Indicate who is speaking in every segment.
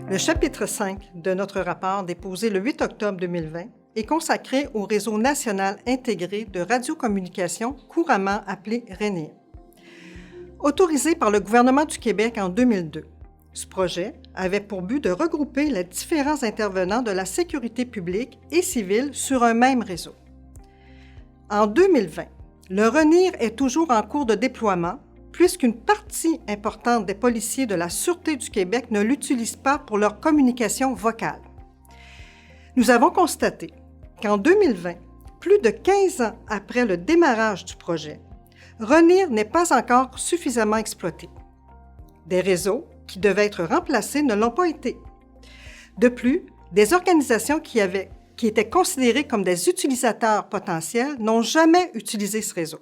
Speaker 1: Le chapitre 5 de notre rapport déposé le 8 octobre 2020 est consacré au réseau national intégré de radiocommunication, couramment appelé RENIR. Autorisé par le gouvernement du Québec en 2002, ce projet avait pour but de regrouper les différents intervenants de la sécurité publique et civile sur un même réseau. En 2020, le RENIR est toujours en cours de déploiement, puisqu'une partie importante des policiers de la Sûreté du Québec ne l'utilisent pas pour leur communication vocale. Nous avons constaté qu'en 2020, plus de 15 ans après le démarrage du projet, RENIR n'est pas encore suffisamment exploité. Des réseaux qui devaient être remplacés ne l'ont pas été. De plus, des organisations qui étaient considérées comme des utilisateurs potentiels n'ont jamais utilisé ce réseau.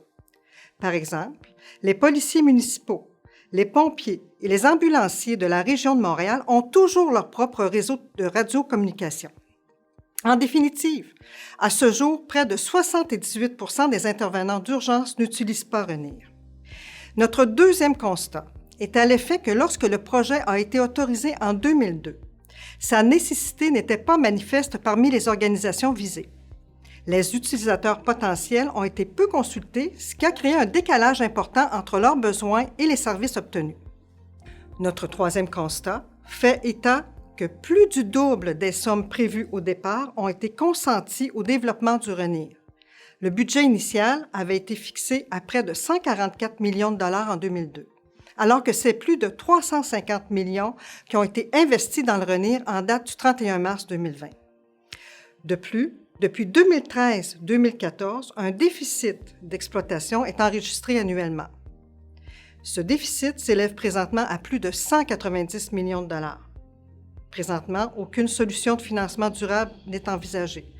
Speaker 1: Par exemple, les policiers municipaux, les pompiers et les ambulanciers de la région de Montréal ont toujours leur propre réseau de radiocommunication. En définitive, à ce jour, près de 78 % des intervenants d'urgence n'utilisent pas RENIR. Notre deuxième constat est à l'effet que lorsque le projet a été autorisé en 2002, sa nécessité n'était pas manifeste parmi les organisations visées. Les utilisateurs potentiels ont été peu consultés, ce qui a créé un décalage important entre leurs besoins et les services obtenus. Notre troisième constat fait état que plus du double des sommes prévues au départ ont été consenties au développement du RENIR. Le budget initial avait été fixé à près de 144 millions de dollars en 2002, alors que c'est plus de 350 millions qui ont été investis dans le RENIR en date du 31 mars 2020. De plus, depuis 2013-2014, un déficit d'exploitation est enregistré annuellement. Ce déficit s'élève présentement à plus de 190 millions de dollars. Présentement, aucune solution de financement durable n'est envisagée,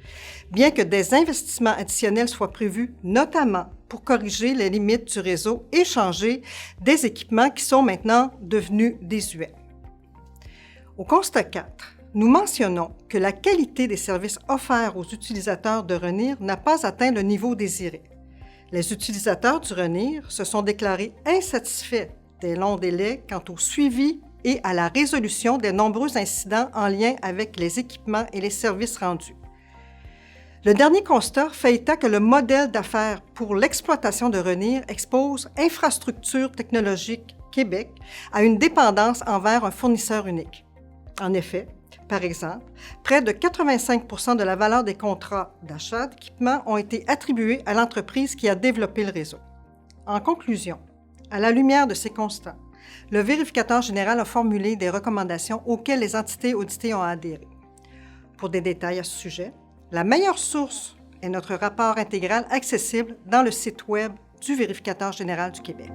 Speaker 1: bien que des investissements additionnels soient prévus, notamment pour corriger les limites du réseau et changer des équipements qui sont maintenant devenus désuets. Au constat 4, nous mentionnons que la qualité des services offerts aux utilisateurs de RENIR n'a pas atteint le niveau désiré. Les utilisateurs du RENIR se sont déclarés insatisfaits des longs délais quant au suivi et à la résolution des nombreux incidents en lien avec les équipements et les services rendus. Le dernier constat fait état que le modèle d'affaires pour l'exploitation de RENIR expose Infrastructure technologique Québec à une dépendance envers un fournisseur unique. En effet, par exemple, près de 85 % de la valeur des contrats d'achat d'équipements ont été attribués à l'entreprise qui a développé le réseau. En conclusion, à la lumière de ces constats, le vérificateur général a formulé des recommandations auxquelles les entités auditées ont adhéré. Pour des détails à ce sujet, la meilleure source est notre rapport intégral accessible dans le site Web du Vérificateur général du Québec.